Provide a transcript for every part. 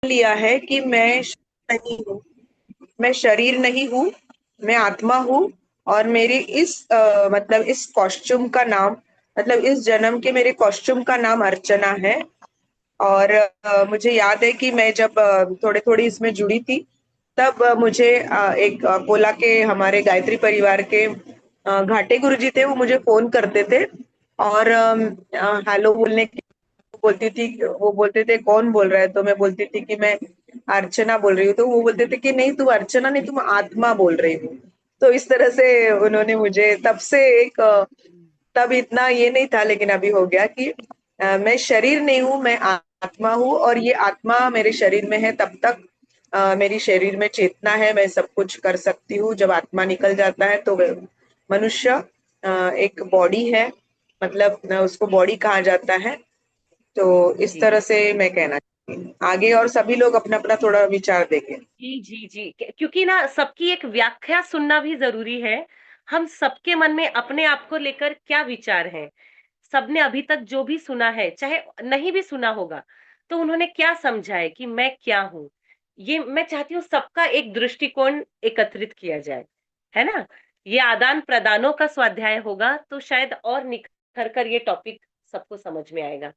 लिया है कि नहीं हूँ, मैं शरीर नहीं हूँ, मैं आत्मा हूँ। और मेरी मतलब इस कॉस्ट्यूम का नाम, मतलब इस जन्म के मेरे कॉस्ट्यूम का नाम अर्चना है। और मुझे याद है कि मैं जब थोड़े थोड़ी इसमें जुड़ी थी, तब मुझे एक अकोला के हमारे गायत्री परिवार के घाटे गुरुजी थे, वो मुझे फोन करते थे। और हेलो बोलने की बोलती थी, वो बोलते थे कौन बोल रहा है, तो मैं बोलती थी कि मैं अर्चना बोल रही हूँ। तो वो बोलते थे कि नहीं तुम अर्चना नहीं, तुम आत्मा बोल रही हो। तो इस तरह से उन्होंने मुझे तब से एक तब इतना ये नहीं था, लेकिन अभी हो गया कि मैं शरीर नहीं हूँ, मैं आत्मा हूँ। और ये आत्मा मेरे शरीर में है तब तक मेरी शरीर में चेतना है, मैं सब कुछ कर सकती हूँ। जब आत्मा निकल जाता है तो मनुष्य एक बॉडी है, मतलब उसको बॉडी कहा जाता है। तो इस जी तरह से मैं कहना चाहती हूँ। आगे और सभी लोग अपना अपना थोड़ा विचार देंगे। जी जी जी, क्योंकि ना सबकी एक व्याख्या सुनना भी जरूरी है। हम सबके मन में अपने आप को लेकर क्या विचार है। सबने अभी तक जो भी सुना है, चाहे नहीं भी सुना होगा, तो उन्होंने क्या समझा है कि मैं क्या हूँ। ये मैं चाहती हूँ सबका एक दृष्टिकोण एकत्रित किया जाए, है ना। ये आदान प्रदानों का स्वाध्याय होगा तो शायद और निखर कर ये टॉपिक सबको समझ में आएगा।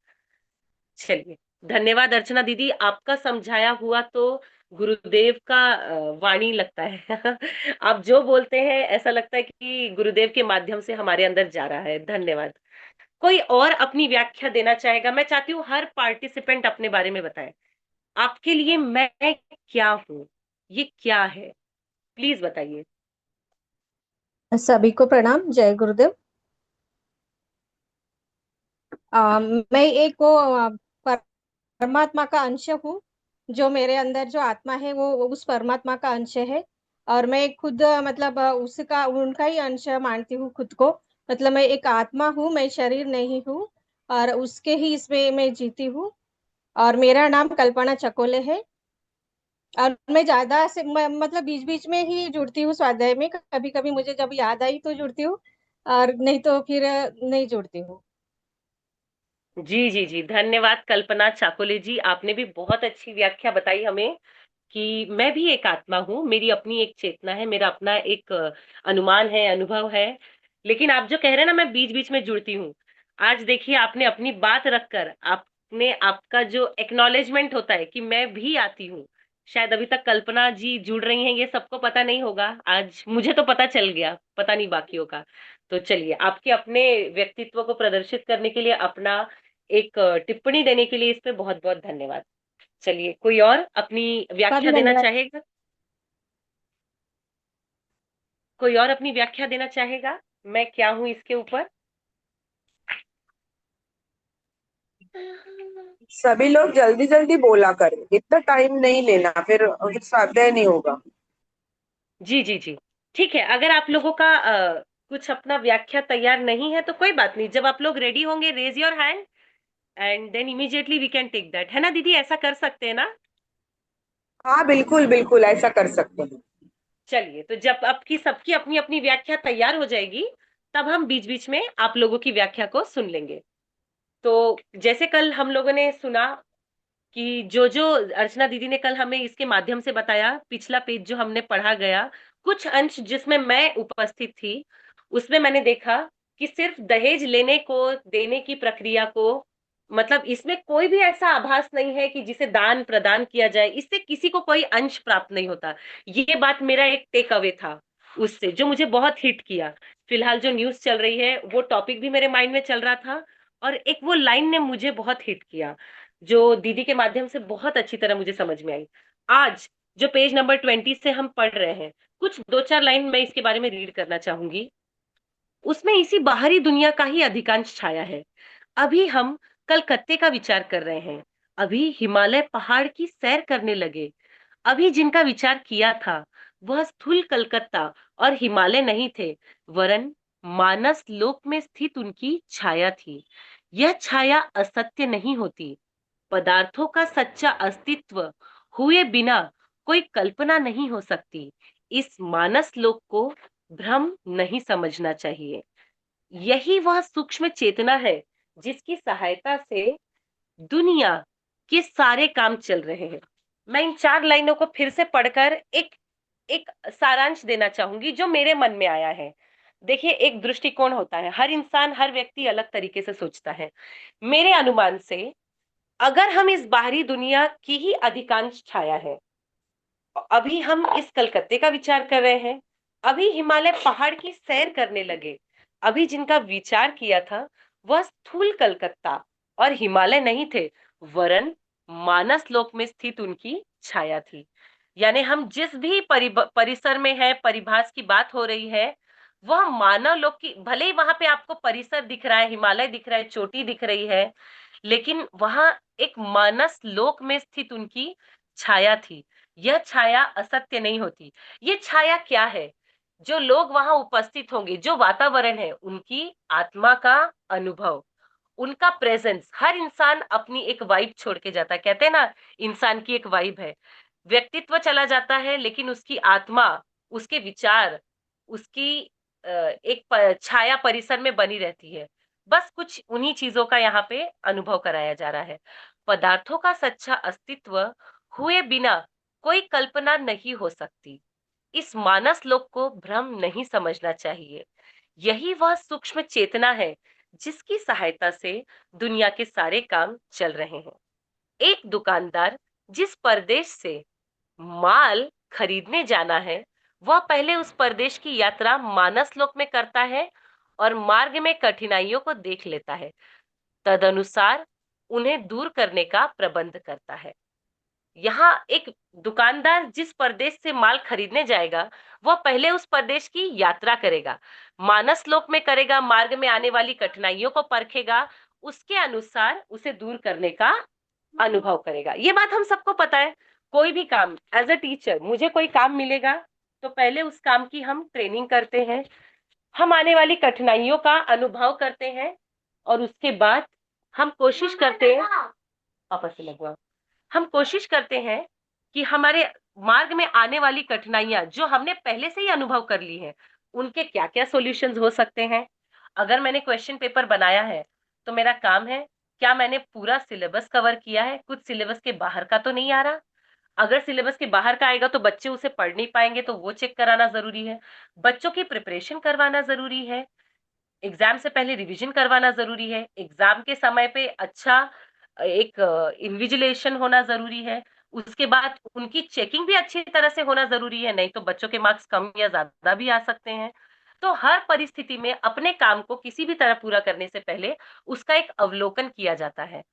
चलिए, धन्यवाद अर्चना दीदी, आपका समझाया हुआ तो गुरुदेव का वाणी लगता है। आप जो बोलते हैं ऐसा लगता है कि गुरुदेव के माध्यम से हमारे अंदर जा रहा है। धन्यवाद। कोई और अपनी व्याख्या देना चाहेगा? मैं चाहती हूँ हर पार्टिसिपेंट अपने बारे में बताए। आपके लिए मैं क्या हूँ, ये क्या है, प्लीज बताइए। सभी को प्रणाम, जय गुरुदेव। मैं एक वो परमात्मा का अंश हूँ। जो मेरे अंदर जो आत्मा है वो उस परमात्मा का अंश है। और मैं खुद मतलब उसका उनका ही अंश मानती हूँ खुद को। मतलब मैं एक आत्मा हूँ, मैं शरीर नहीं हूँ। और उसके ही इसमें मैं जीती हूँ। और मेरा नाम कल्पना चकोले है। और मैं ज्यादा से मतलब बीच बीच में ही जुड़ती हूँ स्वाध्याय में, कभी कभी मुझे जब याद आई तो जुड़ती हूँ, और नहीं तो फिर नहीं जुड़ती हूँ। जी जी जी, धन्यवाद कल्पना चाकोले जी, आपने भी बहुत अच्छी व्याख्या बताई हमें कि मैं भी एक आत्मा हूँ, मेरी अपनी एक चेतना है, मेरा अपना एक अनुमान है, अनुभव है। लेकिन आप जो कह रहे हैं ना, मैं बीच बीच में जुड़ती हूँ। आज देखिए, आपने अपनी बात रखकर आपने आपका जो एक्नॉलेजमेंट होता है कि मैं भी आती हूँ। शायद अभी तक कल्पना जी जुड़ रही हैं, ये सबको पता नहीं होगा, आज मुझे तो पता चल गया, पता नहीं बाकियों का। तो चलिए, आपके अपने व्यक्तित्व को प्रदर्शित करने के लिए, अपना एक टिप्पणी देने के लिए इस पे बहुत बहुत धन्यवाद। चलिए, कोई और अपनी का भी व्याख्या देना धन्यवाद। चाहेगा? कोई और अपनी व्याख्या देना चाहेगा मैं क्या हूं इसके ऊपर? सभी लोग जल्दी जल्दी बोला करें, इतना टाइम नहीं लेना, फिर स्वाध्याय नहीं होगा। जी जी जी, ठीक है। अगर आप लोगों का कुछ अपना व्याख्या तैयार नहीं है तो कोई बात नहीं, जब आप लोग रेडी होंगे raise your hand and then immediately we can take that, है ना दीदी? ऐसा कर सकते हैं ना? हाँ बिल्कुल बिल्कुल, ऐसा कर सकते हैं। चलिए, तो जब आपकी सबकी अपनी अपनी व्याख्या तैयार हो जाएगी, तब हम बीच बीच में आप लोगों की व्याख्या को सुन लेंगे। तो जैसे कल हम लोगों ने सुना कि जो जो अर्चना दीदी ने कल हमें इसके माध्यम से बताया, पिछला पेज जो हमने पढ़ा गया, कुछ अंश जिसमें मैं उपस्थित थी, उसमें मैंने देखा कि सिर्फ दहेज लेने को, देने की प्रक्रिया को, मतलब इसमें कोई भी ऐसा आभास नहीं है कि जिसे दान प्रदान किया जाए इससे किसी को कोई अंश प्राप्त नहीं होता। ये बात मेरा एक टेक अवे था उससे, जो मुझे बहुत हिट किया। फिलहाल जो न्यूज चल रही है वो टॉपिक भी मेरे माइंड में चल रहा था, और एक वो लाइन ने मुझे बहुत हिट किया, जो दीदी के माध्यम से बहुत अच्छी तरह मुझे समझ में आई। आज जो पेज नंबर 20 से हम पढ़ रहे हैं, कुछ दो चार लाइन मैं इसके बारे में रीड करना चाहूंगी। उसमें इसी बाहरी दुनिया का ही अधिकांश छाया है। अभी हम कलकत्ते का विचार कर रहे हैं, अभी हिमालय पहाड़ की सैर करने लगे। अभी जिनका विचार किया था वह स्थूल कलकत्ता और हिमालय नहीं थे, वरन मानस लोक में स्थित उनकी छाया थी। यह छाया असत्य नहीं होती। पदार्थों का सच्चा अस्तित्व हुए बिना कोई कल्पना नहीं हो सकती। इस मानस लोक को भ्रम नहीं समझना चाहिए। यही वह सूक्ष्म चेतना है जिसकी सहायता से दुनिया के सारे काम चल रहे हैं। मैं इन 4 लाइनों को फिर से पढ़कर एक एक सारांश देना चाहूंगी जो मेरे मन में आया है। देखिए, एक दृष्टिकोण होता है, हर इंसान, हर व्यक्ति अलग तरीके से सोचता है। मेरे अनुमान से अगर हम इस बाहरी दुनिया की ही अधिकांश छाया है, अभी हम इस कलकत्ते का विचार कर रहे हैं, अभी हिमालय पहाड़ की सैर करने लगे, अभी जिनका विचार किया था वह स्थूल कलकत्ता और हिमालय नहीं थे, वरन मानस लोक में स्थित उनकी छाया थी। यानी हम जिस भी परिसर में है, परिभाष की बात हो रही है, वह मानव लोक की, भले ही वहां पे आपको परिसर दिख रहा है, हिमालय दिख रहा है, चोटी दिख रही है, लेकिन वहां एक मानस लोक में स्थित उनकी छाया थी। यह छाया असत्य नहीं होती। ये छाया क्या है? जो लोग वहां उपस्थित होंगे, जो वातावरण है, उनकी आत्मा का अनुभव, उनका प्रेजेंस। हर इंसान अपनी एक वाइब छोड़ के जाता है, कहते हैं ना, इंसान की एक वाइब है। व्यक्तित्व चला जाता है, लेकिन उसकी आत्मा, उसके विचार, उसकी एक छाया परिसर में बनी रहती है। बस कुछ उन्हीं चीजों का यहाँ पे अनुभव कराया जा रहा है। पदार्थों का सच्चा अस्तित्व हुए बिना कोई कल्पना नहीं हो सकती। इस मानस लोक को भ्रम नहीं समझना चाहिए। यही वह सूक्ष्म चेतना है जिसकी सहायता से दुनिया के सारे काम चल रहे हैं। एक दुकानदार जिस परदेश से माल खरीदने जाना है, वह पहले उस परदेश की यात्रा मानस लोक में करता है और मार्ग में कठिनाइयों को देख लेता है, तदनुसार उन्हें दूर करने का प्रबंध करता है। यहाँ एक दुकानदार जिस प्रदेश से माल खरीदने जाएगा, वह पहले उस प्रदेश की यात्रा करेगा, मानस लोक में करेगा, मार्ग में आने वाली कठिनाइयों को परखेगा, उसके अनुसार उसे दूर करने का अनुभव करेगा। ये बात हम सबको पता है। कोई भी काम, एज अ टीचर मुझे कोई काम मिलेगा तो पहले उस काम की हम ट्रेनिंग करते हैं, हम आने वाली कठिनाइयों का अनुभव करते हैं, और उसके बाद हम कोशिश करते हैं, आपस में लगवा, हम कोशिश करते हैं कि हमारे मार्ग में आने वाली कठिनाइयां जो हमने पहले से ही अनुभव कर ली है, उनके क्या क्या सॉल्यूशंस हो सकते हैं। अगर मैंने क्वेश्चन पेपर बनाया है, तो मेरा काम है, क्या मैंने पूरा सिलेबस कवर किया है, कुछ सिलेबस के बाहर का तो नहीं आ रहा। अगर सिलेबस के बाहर का आएगा तो बच्चे उसे पढ़ नहीं पाएंगे, तो वो चेक कराना जरूरी है। बच्चों की प्रिपरेशन करवाना जरूरी है, एग्जाम से पहले रिवीजन करवाना जरूरी है, एग्जाम के समय पे अच्छा एक इन्विजिलेशन होना जरूरी है, उसके बाद उनकी चेकिंग भी अच्छी तरह से होना जरूरी है, नहीं तो बच्चों के मार्क्स कम या ज्यादा भी आ सकते हैं। तो हर परिस्थिति में अपने काम को किसी भी तरह पूरा करने से पहले उसका एक अवलोकन किया जाता है।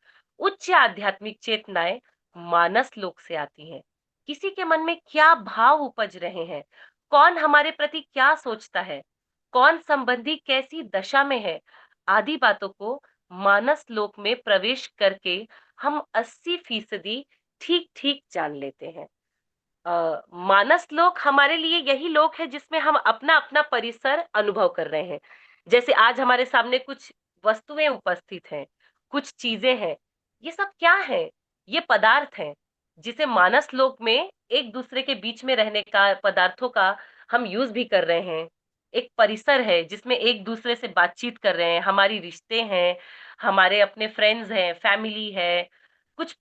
उच्च आध्यात्मिक चेतनाएं मानस लोक से आती हैं। किसी के मन में क्या भाव उपज रहे हैं, कौन हमारे प्रति क्या सोचता है, कौन संबंधी कैसी दशा में है, आदि बातों को मानस लोक में प्रवेश करके हम 80% ठीक ठीक जान लेते हैं। मानस लोक हमारे लिए यही लोक है जिसमें हम अपना अपना परिसर अनुभव कर रहे हैं। जैसे आज हमारे सामने कुछ वस्तुएं उपस्थित हैं, कुछ चीजें हैं, ये सब क्या है? ये पदार्थ हैं जिसे मानस लोक में एक दूसरे के बीच में रहने का, पदार्थों का हम यूज भी कर रहे हैं। एक परिसर है जिसमें एक दूसरे से बातचीत कर रहे हैं, हमारी रिश्ते हैं, हमारे अपने फ्रेंड्स हैं, फैमिली है, कुछ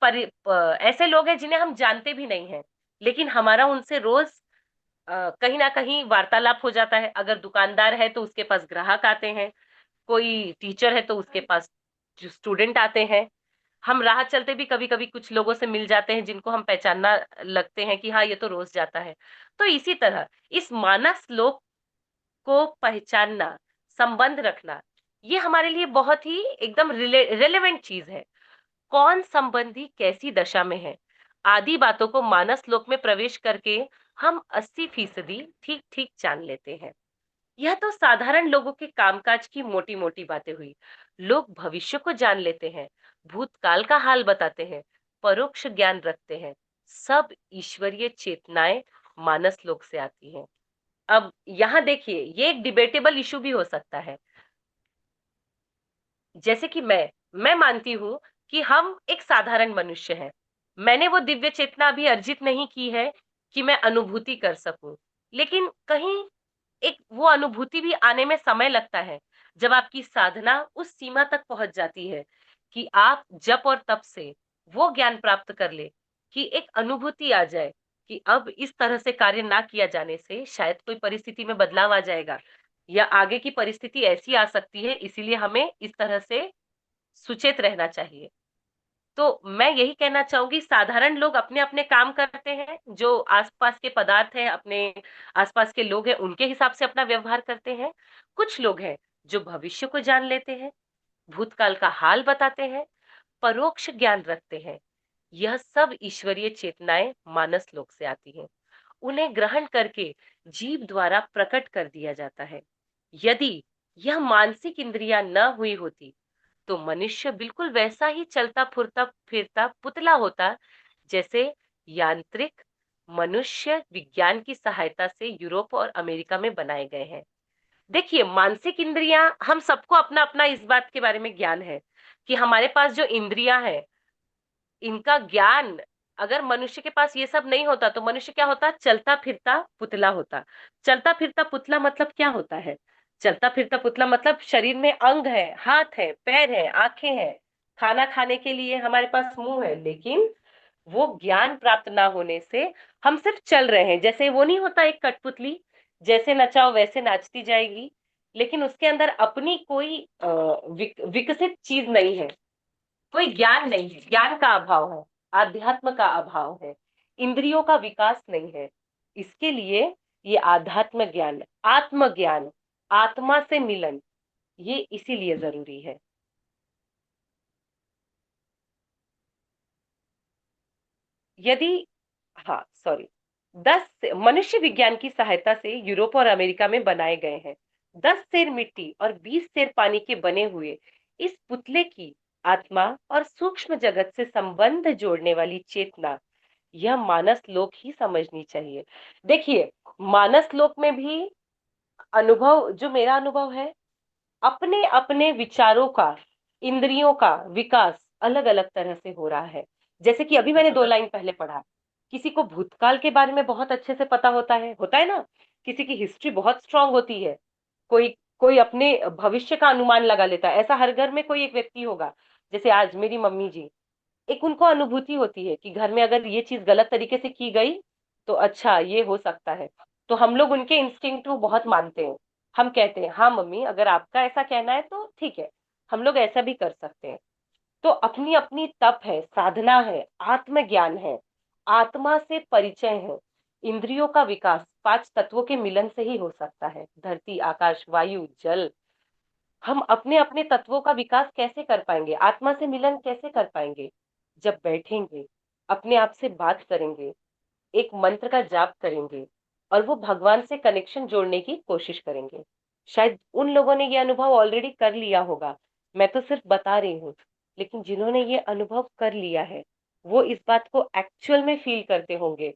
ऐसे लोग हैं जिन्हें हम जानते भी नहीं हैं, लेकिन हमारा उनसे रोज कहीं ना कहीं वार्तालाप हो जाता है। अगर दुकानदार है तो उसके पास ग्राहक आते हैं, कोई टीचर है तो उसके पास जो स्टूडेंट आते हैं। हम राह चलते भी कभी कभी कुछ लोगों से मिल जाते हैं जिनको हम पहचानना लगते हैं कि हाँ, ये तो रोज जाता है। तो इसी तरह इस मानस लोक को पहचानना, संबंध रखना, ये हमारे लिए बहुत ही एकदम रिलेवेंट चीज है। कौन संबंधी कैसी दशा में है, आदि बातों को मानस लोक में प्रवेश करके हम 80% ठीक ठीक जान लेते हैं। यह तो साधारण लोगों के कामकाज की मोटी मोटी बातें हुई। लोग भविष्य को जान लेते हैं, भूतकाल का हाल बताते हैं, परोक्ष ज्ञान रखते हैं। सब ईश्वरीय चेतनाएं मानस लोक से आती हैं। अब यहाँ देखिए, ये एक डिबेटेबल इशू भी हो सकता है। जैसे कि मैं मानती हूं कि हम एक साधारण मनुष्य हैं। मैंने वो दिव्य चेतना अभी अर्जित नहीं की है कि मैं अनुभूति कर सकूं, लेकिन कहीं एक वो अनुभूति भी आने में समय लगता है, जब आपकी साधना उस सीमा तक पहुंच जाती है कि आप जप और तप से वो ज्ञान प्राप्त कर ले कि एक अनुभूति आ जाए कि अब इस तरह से कार्य ना किया जाने से शायद कोई परिस्थिति में बदलाव आ जाएगा, या आगे की परिस्थिति ऐसी आ सकती है, इसीलिए हमें इस तरह से सुचेत रहना चाहिए। तो मैं यही कहना चाहूंगी, साधारण लोग अपने अपने काम करते हैं, जो आसपास के पदार्थ हैं, अपने आसपास के लोग हैं, उनके हिसाब से अपना व्यवहार करते हैं। कुछ लोग हैं जो भविष्य को जान लेते हैं, भूतकाल का हाल बताते हैं, परोक्ष ज्ञान रखते हैं। यह सब ईश्वरीय चेतनाएं मानस लोक से आती हैं। उन्हें ग्रहण करके जीव द्वारा प्रकट कर दिया जाता है। यदि यह मानसिक इंद्रियां न हुई होती तो मनुष्य बिल्कुल वैसा ही चलता फुरता फिरता पुतला होता, जैसे यांत्रिक मनुष्य विज्ञान की सहायता से यूरोप और अमेरिका में बनाए गए हैं। देखिए, मानसिक इंद्रियां, हम सबको अपना अपना इस बात के बारे में ज्ञान है कि हमारे पास जो इंद्रियां हैं, इनका ज्ञान, अगर मनुष्य के पास ये सब नहीं होता तो मनुष्य क्या होता? चलता फिरता पुतला होता। चलता फिरता पुतला मतलब क्या होता है? चलता फिरता पुतला मतलब शरीर में अंग है, हाथ है, पैर है, आंखें हैं, खाना खाने के लिए हमारे पास मुंह है, लेकिन वो ज्ञान प्राप्त ना होने से हम सिर्फ चल रहे हैं। जैसे वो नहीं होता एक कठपुतली, जैसे नचाओ वैसे नाचती जाएगी, लेकिन उसके अंदर अपनी कोई विकसित चीज नहीं है, कोई ज्ञान नहीं है, ज्ञान का अभाव है, आध्यात्म का अभाव है, इंद्रियों का विकास नहीं है। इसके लिए ये आध्यात्म ज्ञान, आत्मज्ञान, आत्मा से मिलन, ये इसीलिए जरूरी है। यदि, हाँ सॉरी, 10 मनुष्य विज्ञान की सहायता से यूरोप और अमेरिका में बनाए गए हैं। 10 सेर मिट्टी और 20 सेर पानी के बने हुए इस पुतले की आत्मा और सूक्ष्म जगत से संबंध जोड़ने वाली चेतना, यह मानस लोक ही समझनी चाहिए। देखिए, मानस लोक में भी अनुभव, जो मेरा अनुभव है, अपने अपने विचारों का, इंद्रियों का विकास अलग अलग तरह से हो रहा है। जैसे कि अभी मैंने 2 लाइन पहले पढ़ा, किसी को भूतकाल के बारे में बहुत अच्छे से पता होता है ना, किसी की हिस्ट्री बहुत स्ट्रांग होती है, कोई कोई अपने भविष्य का अनुमान लगा लेता है। ऐसा हर घर में कोई एक व्यक्ति होगा। जैसे आज मेरी मम्मी जी, एक उनको अनुभूति होती है कि घर में अगर ये चीज गलत तरीके से की गई तो अच्छा ये हो सकता है, तो हम लोग उनके इंस्टिंक्ट को बहुत मानते हैं। हम कहते हैं हाँ मम्मी, अगर आपका ऐसा कहना है तो ठीक है, हम लोग ऐसा भी कर सकते हैं। तो अपनी अपनी तप है, साधना है, आत्मज्ञान है, आत्मा से परिचय है। इंद्रियों का विकास 5 तत्वों के मिलन से ही हो सकता है, धरती, आकाश, वायु, जल। हम अपने अपने तत्वों का विकास कैसे कर पाएंगे, आत्मा से मिलन कैसे कर पाएंगे? जब बैठेंगे, अपने आप से बात करेंगे, एक मंत्र का जाप करेंगे और वो भगवान से कनेक्शन जोड़ने की कोशिश करेंगे। शायद उन लोगों ने ये अनुभव ऑलरेडी कर लिया होगा, मैं तो सिर्फ बता रही हूँ, लेकिन जिन्होंने ये अनुभव कर लिया है वो इस बात को एक्चुअल में फील करते होंगे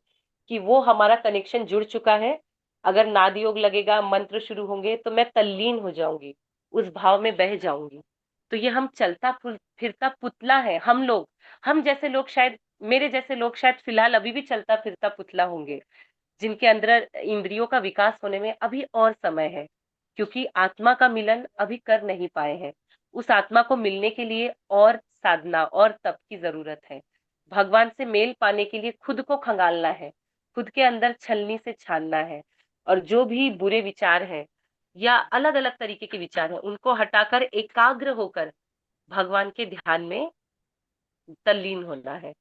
कि वो हमारा कनेक्शन जुड़ चुका है। अगर नाद योग लगेगा, मंत्र शुरू होंगे, तो मैं तल्लीन हो जाऊंगी, उस भाव में बह जाऊंगी। तो ये हम चलता फिरता पुतला है, हम लोग, हम जैसे लोग शायद, मेरे जैसे लोग शायद फिलहाल अभी भी चलता फिरता पुतला होंगे, जिनके अंदर इंद्रियों का विकास होने में अभी और समय है, क्योंकि आत्मा का मिलन अभी कर नहीं पाए हैं। उस आत्मा को मिलने के लिए और साधना और तप की जरूरत है। भगवान से मेल पाने के लिए खुद को खंगालना है, खुद के अंदर छलनी से छानना है, और जो भी बुरे विचार हैं या अलग अलग तरीके के विचार हैं, उनको हटाकर एकाग्र होकर भगवान के ध्यान में तल्लीन होना है।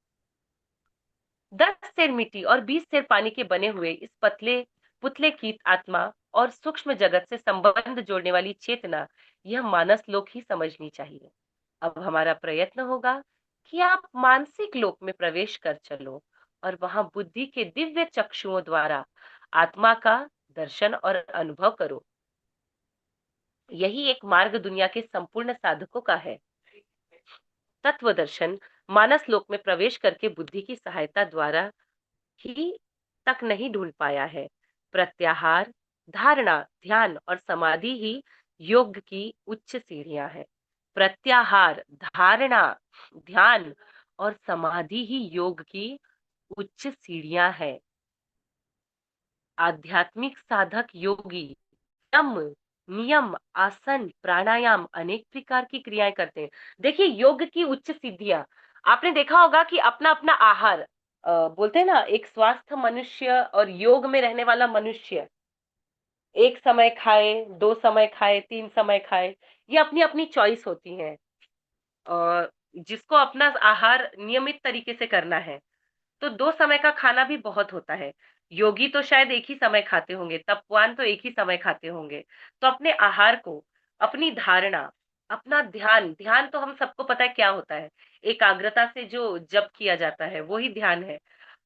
10 सेर मिट्टी और 20 सेर पानी के बने हुए इस पतले पुतले की आत्मा और सूक्ष्म जगत से संबंध जोड़ने वाली चेतना, यह मानस लोक ही समझनी चाहिए। अब हमारा प्रयत्न होगा कि आप मानसिक लोक में प्रवेश कर चलो और वहां बुद्धि के दिव्य चक्षुओं द्वारा आत्मा का दर्शन और अनुभव करो। यही एक मार्ग दुनिया के संपूर्ण साधकों का है। तत्व दर्शन मानस लोक में प्रवेश करके बुद्धि की सहायता द्वारा ही तक नहीं ढूंढ पाया है। प्रत्याहार, धारणा, ध्यान और समाधि ही योग की उच्च सीढ़ियां हैं। प्रत्याहार, धारणा, ध्यान और समाधि ही योग की उच्च सीढ़ियां हैं। आध्यात्मिक साधक योगी यम, नियम, आसन, प्राणायाम, अनेक प्रकार की क्रियाएं करते हैं। देखिए, योग की उच्च सिद्धियां, आपने देखा होगा कि अपना अपना आहार, बोलते हैं ना, एक स्वस्थ मनुष्य और योग में रहने वाला मनुष्य एक समय खाए, 2 समय खाए, 3 समय खाए, ये अपनी-अपनी चॉइस होती है। जिसको अपना आहार नियमित तरीके से करना है, तो 2 समय का खाना भी बहुत होता है। योगी तो शायद एक ही समय खाते होंगे, तपवान तो एक ही समय खाते होंगे। तो अपने आहार को, अपनी धारणा, अपना ध्यान, ध्यान तो हम सबको पता है क्या होता है। एकाग्रता से जो जप किया जाता है, वो ही ध्यान है।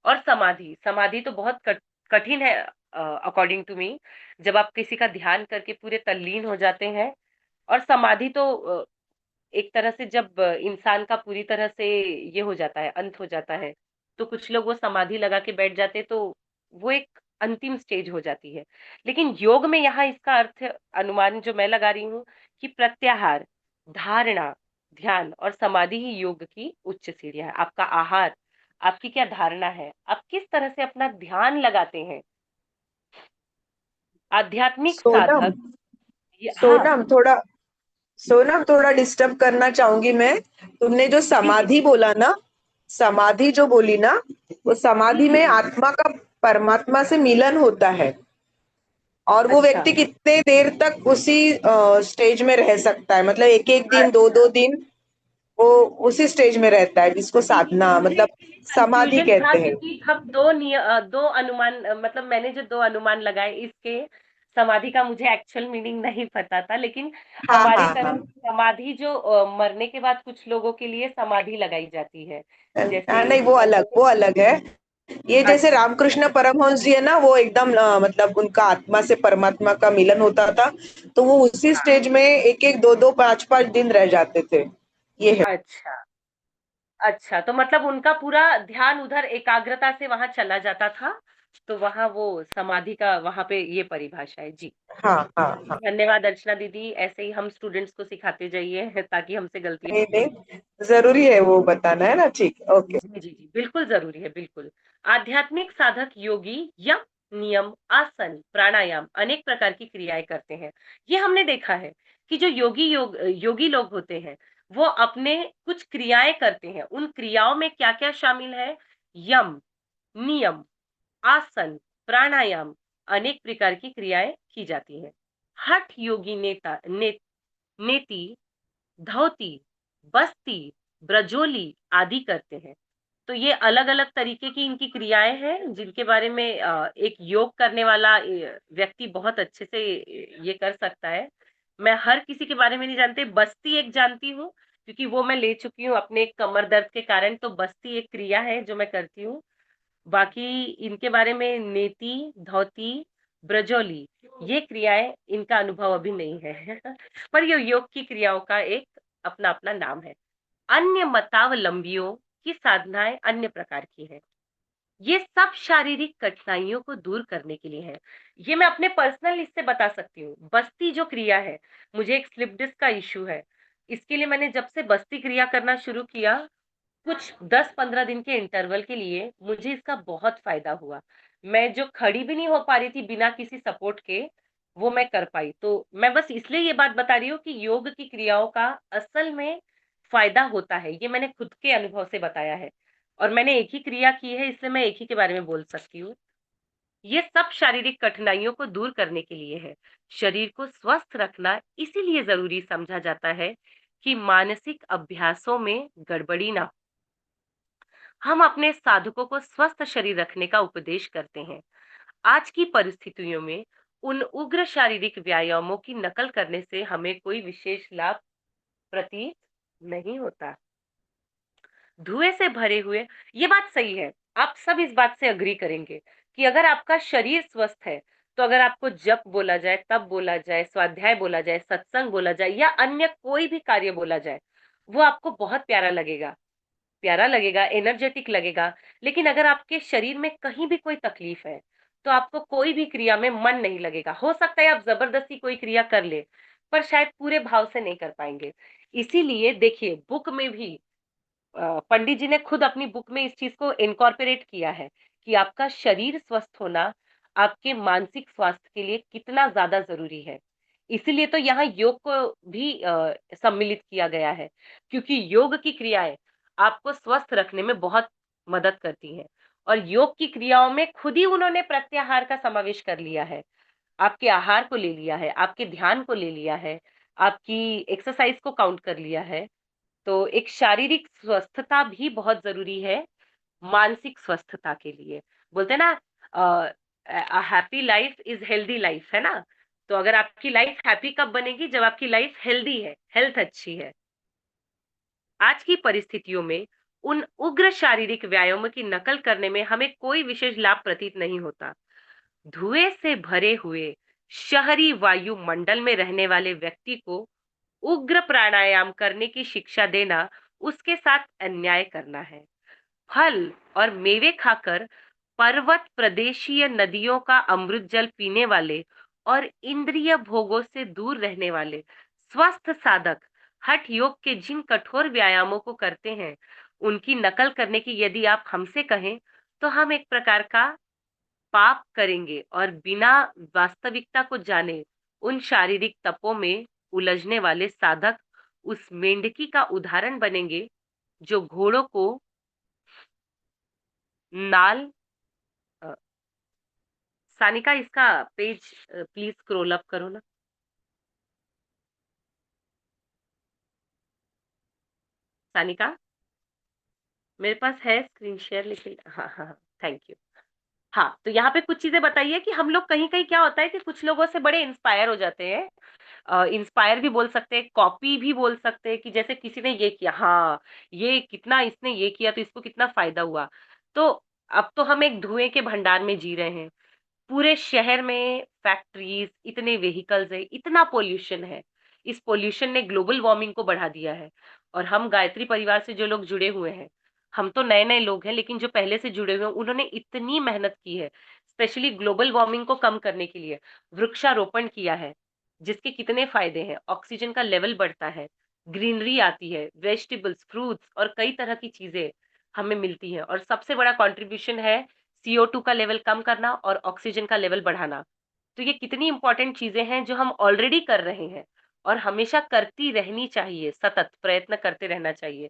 और समाधि, समाधि तो बहुत कठिन है अकॉर्डिंग टू मी। जब आप किसी का ध्यान करके पूरे तल्लीन हो जाते हैं, और समाधि तो एक तरह से जब इंसान का पूरी तरह से ये हो जाता है, अंत हो जाता है, तो कुछ लोग वो समाधि लगा के बैठ जाते हैं, तो वो एक अंतिम स्टेज हो जाती है। लेकिन योग में यहाँ इसका अर्थ, अनुमान जो मैं लगा रही हूँ, कि प्रत्याहार, धारणा, ध्यान और समाधि ही योग की उच्च सीढ़ियाँ है। आपका आहार, आपकी क्या धारणा है, आप किस तरह से अपना ध्यान लगाते हैं, आध्यात्मिक सोनम, साधक। हाँ। सोनम थोड़ा सोनम थोड़ा डिस्टर्ब करना चाहूंगी मैं। तुमने जो जी जी समाधि बोला ना, समाधि जो बोली ना, वो जी समाधि जी में जी। आत्मा का परमात्मा से मिलन होता है। और वो अच्छा। व्यक्ति कितने देर तक उसी स्टेज में रह सकता है, मतलब एक एक दिन, दो अच्छा। दो दिन वो उसी स्टेज में रहता है, जिसको जी, जी, साधना मुझे मतलब एक्चुअली समाधि कंफ्यूजन था, कहते हैं। क्योंकि हम दो अनुमान, मतलब मैंने जो 2 अनुमान लगाए, इसके समाधि का मुझे एक्चुअल मीनिंग नहीं पता था। लेकिन हाँ हमारी हाँ हाँ। तरफ समाधि जो मरने के बाद कुछ लोगों के लिए समाधि लगाई जाती है। जैसे नहीं, वो अलग है। ये जैसे अच्छा। रामकृष्ण परमहंस जी है ना, वो एकदम मतलब उनका आत्मा से परमात्मा का मिलन होता था, तो वो उसी हाँ। स्टेज में एक एक दो दो पांच पांच दिन रह जाते थे। ये है। अच्छा। अच्छा, तो मतलब उनका पूरा ध्यान उधर एकाग्रता से वहां चला जाता था, तो वहां वो समाधि का वहां पे ये परिभाषा है। जी। हाँ हाँ हाँ। धन्यवाद अर्चना दीदी, ऐसे ही हम स्टूडेंट्स को सिखाते जाइए ताकि हमसे गलतियां। नहीं नहीं, जरूरी है वो बताना, है ना? ठीक, ओके। जी जी जी, बिल्कुल जरूरी है, बिल्कुल। आध्यात्मिक साधक योगी यम, नियम, आसन, प्राणायाम, अनेक प्रकार की क्रियाएं करते हैं। ये हमने देखा है कि जो योगी लोग होते हैं, वो अपने कुछ क्रियाएं करते हैं। उन क्रियाओं में क्या क्या शामिल है? यम, नियम, आसन, प्राणायाम, अनेक प्रकार की क्रियाएं की जाती हैं। हठ योगी नेति, धौती, बस्ती, ब्रजोली आदि करते हैं। तो ये अलग-अलग तरीके की इनकी क्रियाएं हैं, जिनके बारे में एक योग करने वाला व्यक्ति बहुत अच्छे से ये कर सकता है। मैं हर किसी के बारे में नहीं जानती, बस्ती एक जानती हूँ, क्योंकि वो मैं ले चुकी हूँ अपने कमर दर्द के कारण, तो बस्ती एक क्रिया है जो मैं करती हूँ। बाकी इनके बारे में नेति, धौती, ब्रजोली, ये क्रियाएं, इनका अनुभव अभी नहीं है। पर ये योग की क्रियाओं का एक अपना-अपना नाम है। अन्य मतावलंबियों की साधनाएं अन्य प्रकार की हैं। ये सब शारीरिक कठिनाइयों को दूर करने के लिए है। ये मैं अपने पर्सनल इससे बता सकती हूँ। बस्ती जो क्रिया है, मुझे एक स्लिप डिस्क का इश्यू है। इसके लिए मैंने जब से बस्ती क्रिया करना शुरू किया, कुछ 10-15 दिन के इंटरवल के लिए, मुझे इसका बहुत फायदा हुआ। मैं जो खड़ी भी नहीं हो पा रही थी बिना किसी सपोर्ट के, वो मैं कर पाई। तो मैं बस इसलिए ये बात बता रही हूँ कि योग की क्रियाओं का असल में फायदा होता है। ये मैंने खुद के अनुभव से बताया है, और मैंने एक ही क्रिया की है, इसलिए मैं एक ही के बारे में बोल सकती हूँ। ये सब शारीरिक कठिनाइयों को दूर करने के लिए है। शरीर को स्वस्थ रखना इसीलिए ज़रूरी समझा जाता है कि मानसिक अभ्यासों में गड़बड़ी ना। हम अपने साधकों को स्वस्थ शरीर रखने का उपदेश करते हैं। आज की परिस्थितियों में उन उग्र शारीरिक व्यायामों की नकल करने से हमें कोई विशेष लाभ प्रतीत नहीं होता। धुएं से भरे हुए, ये बात सही है, आप सब इस बात से अग्री करेंगे कि अगर आपका शरीर स्वस्थ है, तो अगर आपको जप बोला जाए, तप बोला जाए, स्वाध्याय बोला जाए, सत्संग बोला जाए, या अन्य कोई भी कार्य बोला जाए, वो आपको बहुत प्यारा लगेगा, एनर्जेटिक लगेगा। लेकिन अगर आपके शरीर में कहीं भी कोई तकलीफ है, तो आपको कोई भी क्रिया में मन नहीं लगेगा। हो सकता है आप जबरदस्ती कोई क्रिया कर ले, पर शायद पूरे भाव से नहीं कर पाएंगे। इसीलिए देखिए, बुक में भी पंडित जी ने खुद अपनी बुक में इस चीज को इनकॉर्पोरेट किया है कि आपका शरीर स्वस्थ होना आपके मानसिक स्वास्थ्य के लिए कितना ज्यादा जरूरी है। इसीलिए तो यहाँ योग को भी सम्मिलित किया गया है, क्योंकि योग की क्रियाएं आपको स्वस्थ रखने में बहुत मदद करती हैं। और योग की क्रियाओं में खुद ही उन्होंने प्रत्याहार का समावेश कर लिया है, आपके आहार को ले लिया है, आपके ध्यान को ले लिया है, आपकी एक्सरसाइज को काउंट कर लिया है। तो एक शारीरिक स्वस्थता भी बहुत जरूरी है मानसिक स्वस्थता के लिए। बोलते हैं ना, happy life is healthy life, है ना। तो अगर आपकी लाइफ हैप्पी कब बनेगी, जब आपकी लाइफ हेल्दी है, हेल्थ अच्छी है। आज की परिस्थितियों में उन उग्र शारीरिक व्यायामों की नकल करने में हमें कोई विशेष लाभ प्रतीत नहीं होता। धुएं से भरे हुए शहरी वायुमंडल में रहने वाले व्यक्ति को उग्र प्राणायाम करने की शिक्षा देना उसके साथ अन्याय करना है। फल और मेवे खाकर पर्वत प्रदेशीय नदियों का अमृत जल पीने वाले और इंद्रिय भोगों से दूर रहने वाले स्वस्थ साधक हठ योग के जिन कठोर व्यायामों को करते हैं, उनकी नकल करने की यदि आप हमसे कहें तो हम एक प्रकार का पाप करेंगे और बिना वास्तविकता को जाने उन शारीरिक तपों में उलझने वाले साधक उस मेंढकी का उदाहरण बनेंगे जो घोड़ों को नाल अ, सानिका इसका पेज प्लीज स्क्रॉल अप करो ना। सानिका, मेरे पास है स्क्रीन शेयर, लेकिन हाँ हाँ, थैंक यू। हाँ, तो यहाँ पे कुछ चीजें बताइए कि हम लोग कहीं कहीं क्या होता है कि कुछ लोगों से बड़े इंस्पायर हो जाते हैं। इंस्पायर भी बोल सकते हैं, कॉपी भी बोल सकते हैं कि जैसे किसी ने ये किया, हाँ ये कितना इसने ये किया तो इसको कितना फायदा हुआ। तो अब तो हम एक धुएं के भंडार में जी रहे हैं। पूरे शहर में फैक्ट्रीज, इतने व्हीकल्स है, इतना पोल्यूशन है। इस पोल्यूशन ने ग्लोबल वार्मिंग को बढ़ा दिया है। और हम गायत्री परिवार से जो लोग जुड़े हुए हैं, हम तो नए नए लोग हैं, लेकिन जो पहले से जुड़े हुए हैं उन्होंने इतनी मेहनत की है, स्पेशली ग्लोबल वार्मिंग को कम करने के लिए वृक्षारोपण किया है, जिसके कितने फायदे हैं। ऑक्सीजन का लेवल बढ़ता है, ग्रीनरी आती है, वेजिटेबल्स, फ्रूट्स और कई तरह की चीजें हमें मिलती है। और सबसे बड़ा कंट्रीब्यूशन है CO2 का लेवल कम करना और ऑक्सीजन का लेवल बढ़ाना। तो ये कितनी इंपॉर्टेंट चीजें हैं जो हम ऑलरेडी कर रहे हैं और हमेशा करती रहनी चाहिए, सतत प्रयत्न करते रहना चाहिए,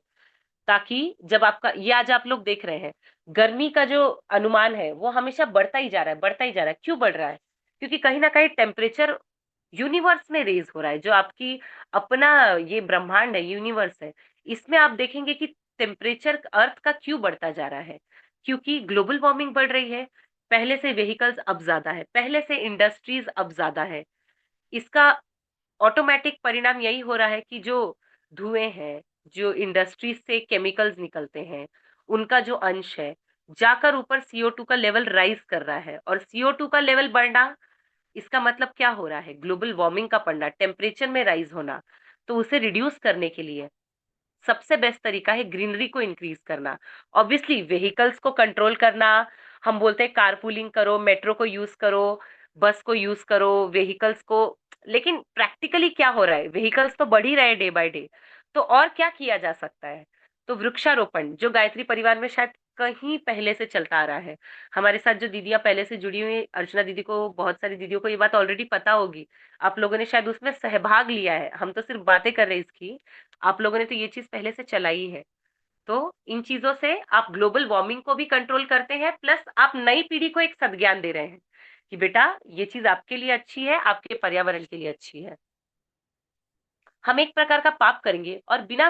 ताकि जब आपका ये आज आप लोग देख रहे हैं गर्मी का जो अनुमान है वो हमेशा बढ़ता ही जा रहा है, बढ़ता ही जा रहा है। क्यों बढ़ रहा है? क्योंकि कहीं ना कहीं टेम्परेचर यूनिवर्स में रेज हो रहा है। जो आपकी अपना ये ब्रह्मांड है, यूनिवर्स है, इसमें आप देखेंगे कि टेम्परेचर अर्थ का क्यों बढ़ता जा रहा है, क्योंकि ग्लोबल वार्मिंग बढ़ रही है। पहले से व्हीकल्स अब ज्यादा है, पहले से इंडस्ट्रीज अब ज्यादा है। इसका ऑटोमेटिक परिणाम यही हो रहा है कि जो धुएं हैं, जो इंडस्ट्रीज से केमिकल्स निकलते हैं, उनका जो अंश है जाकर ऊपर CO2 का लेवल राइज कर रहा है। और CO2 का लेवल बढ़ना, इसका मतलब क्या हो रहा है? ग्लोबल वार्मिंग का पड़ना, टेम्परेचर में राइज होना। तो उसे रिड्यूस करने के लिए सबसे बेस्ट तरीका है ग्रीनरी को इंक्रीज करना। ऑब्वियसली व्हीकल्स को कंट्रोल करना, हम बोलते हैं कारपूलिंग करो, मेट्रो को यूज करो, बस को यूज करो, व्हीकल्स को। लेकिन प्रैक्टिकली क्या हो रहा है? व्हीकल्स तो बढ़ ही रहे डे बाय डे। तो और क्या किया जा सकता है? तो वृक्षारोपण जो गायत्री परिवार में शायद कहीं पहले से चलता आ रहा है। हमारे साथ जो दीदियां पहले से जुड़ी हुई, अर्चना दीदी को, बहुत सारी दीदियों को ये बात ऑलरेडी पता होगी। आप लोगों ने शायद उसमें सहभाग लिया है, हम तो सिर्फ बातें कर रहे हैं इसकी। आप लोगों ने तो ये चीज पहले से चलाई है। तो इन चीजों से आप ग्लोबल वार्मिंग को भी कंट्रोल करते हैं, प्लस आप नई पीढ़ी को एक सद्ज्ञान दे रहे हैं कि बेटा ये चीज आपके लिए अच्छी है, आपके पर्यावरण के लिए अच्छी है। हम एक प्रकार का पाप करेंगे और बिना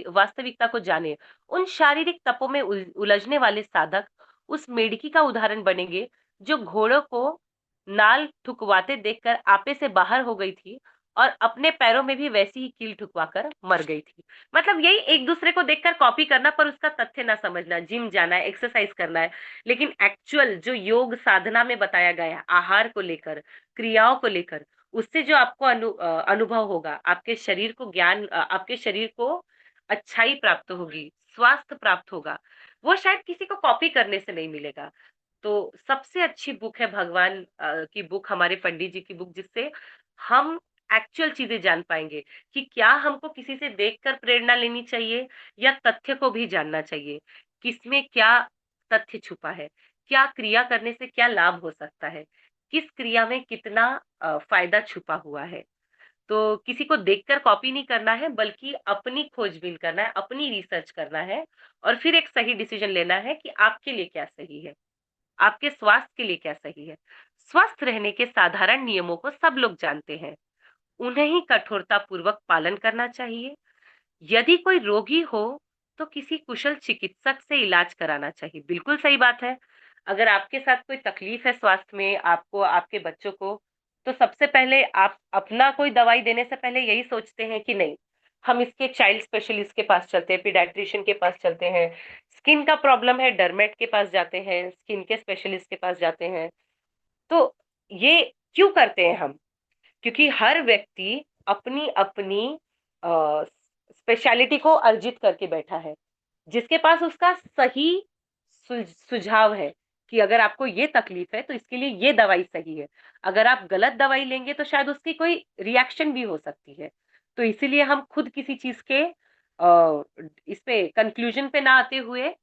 वास्तविकता को जाने उन शारीरिक तपों में उलझने वाले साधक उस मेढकी का उदाहरण बनेंगे जो घोड़ों को नाल ठुकवाते देखकर आपे से बाहर हो गई थी और अपने पैरों में भी वैसी ही कील ठुकवाकर मर गई थी। मतलब यही एक दूसरे को देखकर कॉपी करना, पर उसका तथ्य ना समझना। जिम जाना है, एक्सरसाइज करना है, लेकिन एक्चुअल जो योग साधना में बताया गया है, आहार को लेकर, क्रियाओं को लेकर, उससे जो आपको अनुभव होगा, आपके शरीर को ज्ञान, आपके शरीर को अच्छाई प्राप्त होगी, स्वास्थ्य प्राप्त होगा, वो शायद किसी को कॉपी करने से नहीं मिलेगा। तो सबसे अच्छी बुक है भगवान की बुक, हमारे पंडित जी की बुक, जिससे हम एक्चुअल चीजें जान पाएंगे कि क्या हमको किसी से देखकर प्रेरणा लेनी चाहिए या तथ्य को भी जानना चाहिए। किसमें क्या तथ्य छुपा है, क्या क्रिया करने से क्या लाभ हो सकता है, किस क्रिया में कितना फायदा छुपा हुआ है। तो किसी को देखकर कॉपी नहीं करना है, बल्कि अपनी खोजबीन करना है, अपनी रिसर्च करना है और फिर एक सही डिसीजन लेना है कि आपके लिए क्या सही है, आपके स्वास्थ्य के लिए क्या सही है। स्वस्थ रहने के साधारण नियमों को सब लोग जानते हैं, उन्हें ही कठोरता पूर्वक पालन करना चाहिए। यदि कोई रोगी हो तो किसी कुशल चिकित्सक से इलाज कराना चाहिए। बिल्कुल सही बात है। अगर आपके साथ कोई तकलीफ है स्वास्थ्य में, आपको, आपके बच्चों को, तो सबसे पहले आप अपना कोई दवाई देने से पहले यही सोचते हैं कि नहीं, हम इसके चाइल्ड स्पेशलिस्ट के पास चलते हैं, पीडियाट्रिशियन के पास चलते हैं। स्किन का प्रॉब्लम है, डर्मेट के पास जाते हैं, स्किन के स्पेशलिस्ट के पास जाते हैं। तो ये क्यों करते हैं हम? क्योंकि हर व्यक्ति अपनी अपनी स्पेशलिटी को अर्जित करके बैठा है, जिसके पास उसका सही सुझाव है कि अगर आपको ये तकलीफ है तो इसके लिए ये दवाई सही है। अगर आप गलत दवाई लेंगे तो शायद उसकी कोई रिएक्शन भी हो सकती है। तो इसीलिए हम खुद किसी चीज के इस पे कंक्लूजन पे ना आते हुए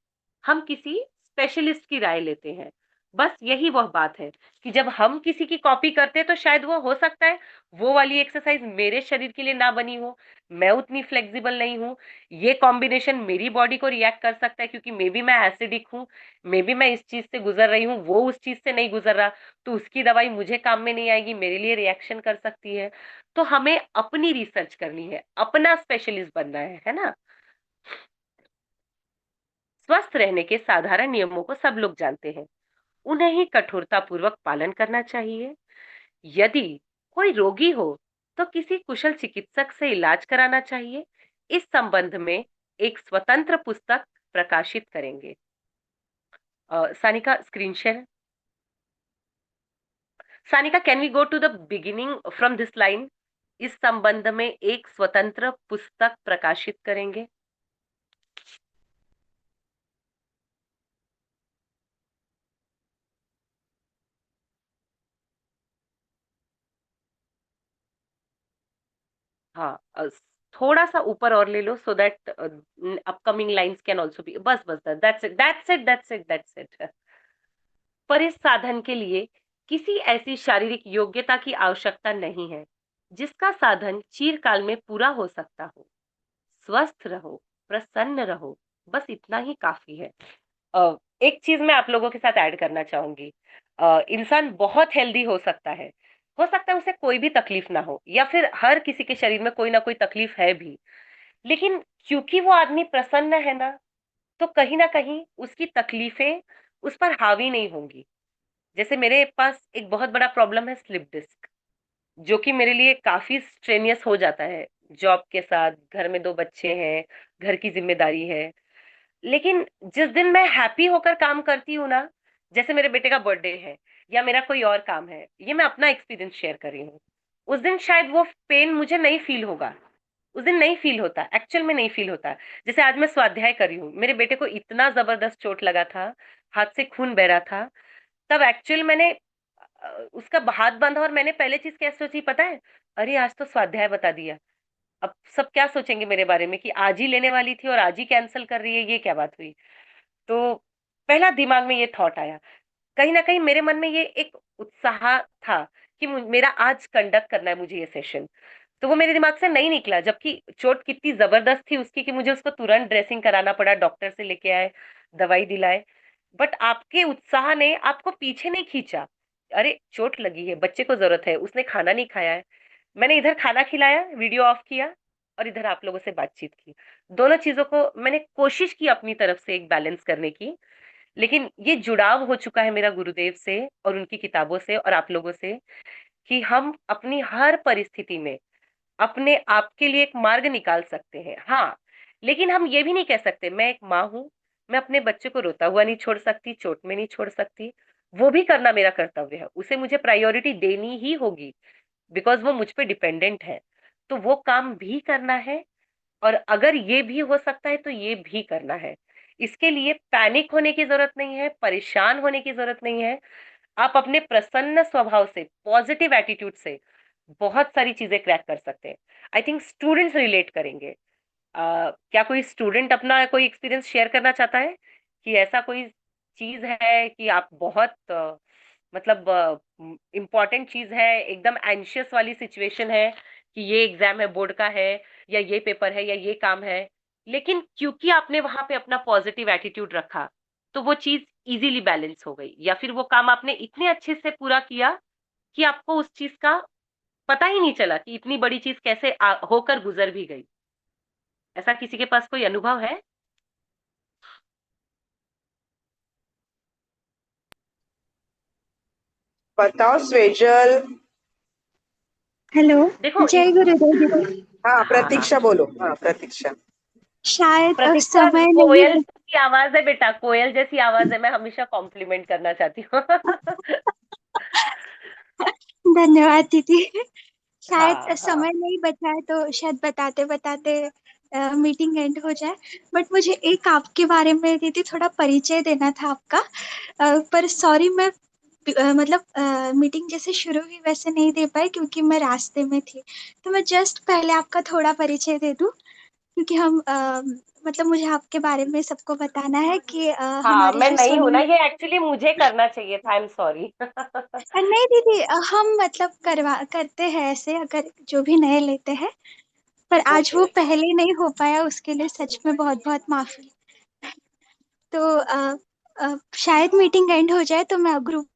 हम किसी स्पेशलिस्ट की राय लेते हैं। बस यही वह बात है कि जब हम किसी की कॉपी करते हैं तो शायद वो हो सकता है वो वाली एक्सरसाइज मेरे शरीर के लिए ना बनी हो, मैं उतनी फ्लेक्सिबल नहीं हूँ, ये कॉम्बिनेशन मेरी बॉडी को रिएक्ट कर सकता है क्योंकि मे बी मैं एसिडिक हूँ, मे बी मैं इस चीज से गुजर रही हूँ, वो उस चीज से नहीं गुजर रहा, तो उसकी दवाई मुझे काम में नहीं आएगी, मेरे लिए रिएक्शन कर सकती है। तो हमें अपनी रिसर्च करनी है, अपना स्पेशलिस्ट बनना है ना। स्वस्थ रहने के साधारण नियमों को सब लोग जानते हैं, उन्हें ही कठोरता पूर्वक पालन करना चाहिए। यदि कोई रोगी हो तो किसी कुशल चिकित्सक से इलाज कराना चाहिए। इस संबंध में एक स्वतंत्र पुस्तक प्रकाशित करेंगे। Sanika screen share. Sanika, can we go to the beginning from this line? इस संबंध में एक स्वतंत्र पुस्तक प्रकाशित करेंगे। हाँ, थोड़ा सा ऊपर और ले लो so that upcoming lines can also be, बस बस, that's it, that's it, that's it, that's it. पर इस साधन के लिए किसी ऐसी शारीरिक योग्यता की आवश्यकता नहीं है जिसका साधन चिरकाल में पूरा हो सकता हो। स्वस्थ रहो, प्रसन्न रहो, बस इतना ही काफी है। एक चीज मैं आप लोगों के साथ ऐड करना चाहूंगी। इंसान बहुत हेल्दी हो सकता है उसे कोई भी तकलीफ ना हो, या फिर हर किसी के शरीर में कोई ना कोई तकलीफ है भी, लेकिन क्योंकि वो आदमी प्रसन्न है ना, तो कहीं ना कहीं उसकी तकलीफें उस पर हावी नहीं होंगी। जैसे मेरे पास एक बहुत बड़ा प्रॉब्लम है, स्लिप डिस्क, जो कि मेरे लिए काफी स्ट्रेनियस हो जाता है। जॉब के साथ, घर में दो बच्चे हैं, घर की जिम्मेदारी है, लेकिन जिस दिन मैं हैप्पी होकर काम करती हूँ ना, जैसे मेरे बेटे का बर्थडे है या मेरा कोई और काम है, ये मैं अपना एक्सपीरियंस शेयर कर रही हूँ, उस दिन शायद वो पेन मुझे नहीं फील होगा, उस दिन नहीं फील होता, एक्चुअल में नहीं फील होता। जैसे आज मैं स्वाध्याय कर रही हूँ, मेरे बेटे को इतना जबरदस्त चोट लगा था, हाथ से खून बह रहा था, तब एक्चुअल मैंने उसका हाथ बांधा और मैंने पहले चीज क्या सोची पता है? अरे आज तो स्वाध्याय बता दिया, अब सब क्या सोचेंगे मेरे बारे में कि आज ही लेने वाली थी और आज ही कैंसिल कर रही है, ये क्या बात हुई? तो पहला दिमाग में ये थॉट आया। कहीं ना कहीं मेरे मन में ये एक उत्साह था कि मेरा आज कंडक्ट करना है मुझे ये सेशन, तो वो मेरे दिमाग से नहीं निकला, जबकि चोट कितनी जबरदस्त थी उसकी कि मुझे उसको तुरंत ड्रेसिंग कराना पड़ा, डॉक्टर से लेके आए, दवाई दिलाए। बट आपके उत्साह ने आपको पीछे नहीं खींचा। अरे चोट लगी है, बच्चे को जरूरत है, उसने खाना नहीं खाया है, मैंने इधर खाना खिलाया, वीडियो ऑफ किया, और इधर आप लोगों से बातचीत की। दोनों चीजों को मैंने कोशिश की अपनी तरफ से एक बैलेंस करने की। लेकिन ये जुड़ाव हो चुका है मेरा गुरुदेव से और उनकी किताबों से और आप लोगों से, कि हम अपनी हर परिस्थिति में अपने आप के लिए एक मार्ग निकाल सकते हैं। हाँ, लेकिन हम ये भी नहीं कह सकते मैं एक माँ हूं, मैं अपने बच्चे को रोता हुआ नहीं छोड़ सकती, चोट में नहीं छोड़ सकती। वो भी करना मेरा कर्तव्य है, उसे मुझे प्रायोरिटी देनी ही होगी, बिकॉज वो मुझ पे डिपेंडेंट है। तो वो काम भी करना है, और अगर ये भी हो सकता है तो ये भी करना है। इसके लिए पैनिक होने की जरूरत नहीं है, परेशान होने की जरूरत नहीं है। आप अपने प्रसन्न स्वभाव से, पॉजिटिव एटीट्यूड से बहुत सारी चीजें क्रैक कर सकते हैं। आई थिंक स्टूडेंट्स रिलेट करेंगे। क्या कोई स्टूडेंट अपना कोई एक्सपीरियंस शेयर करना चाहता है कि ऐसा कोई चीज है कि आप बहुत मतलब इम्पोर्टेंट चीज है, एकदम एंशियस वाली सिचुएशन है कि ये एग्जाम है, बोर्ड का है, या ये पेपर है, या ये काम है, लेकिन क्योंकि आपने वहां पे अपना पॉजिटिव एटीट्यूड रखा, तो वो चीज इजीली बैलेंस हो गई, या फिर वो काम आपने इतने अच्छे से पूरा किया कि आपको उस चीज का पता ही नहीं चला कि इतनी बड़ी चीज कैसे होकर गुजर भी गई। ऐसा किसी के पास कोई अनुभव है? बताओ स्वेजल। हेलो। देखो जय गुरुदेव दीदी। हाँ हाँ हाँ। प्रतीक्षा बोलो, हाँ प्रतीक्षा। शायद प्रतीक्षा, समय नहीं कोयल की आवाज है बेटा, कोयल जैसी आवाज है, मैं हमेशा कॉम्प्लीमेंट करना चाहती हूँ। धन्यवाद दीदी। शायद हाँ हाँ। समय नहीं बचा है तो शायद बताते बताते मीटिंग एंड हो जाए। बट मुझे एक आपके बारे में दीदी थोड़ा परिचय देना था आपका। पर सॉरी मैं मतलब मीटिंग जैसे शुरू हुई वैसे नहीं दे पाई क्योंकि मैं रास्ते में थी। तो मैं जस्ट पहले आपका थोड़ा परिचय दे दूं क्योंकि हम मतलब मुझे आपके बारे में सबको बताना है कि हाँ, हमारे मैं जो नहीं हूं ना, सोनी। ये एक्चुअली मुझे करना चाहिए था, आई एम सॉरी। नहीं दीदी हम मतलब करवा करते हैं ऐसे अगर जो भी नए लेते हैं। पर आज ओके वो ओके। पहले नहीं हो पाया उसके लिए सच में बहुत बहुत माफी। तो शायद मीटिंग एंड हो जाए तो मैं ग्रुप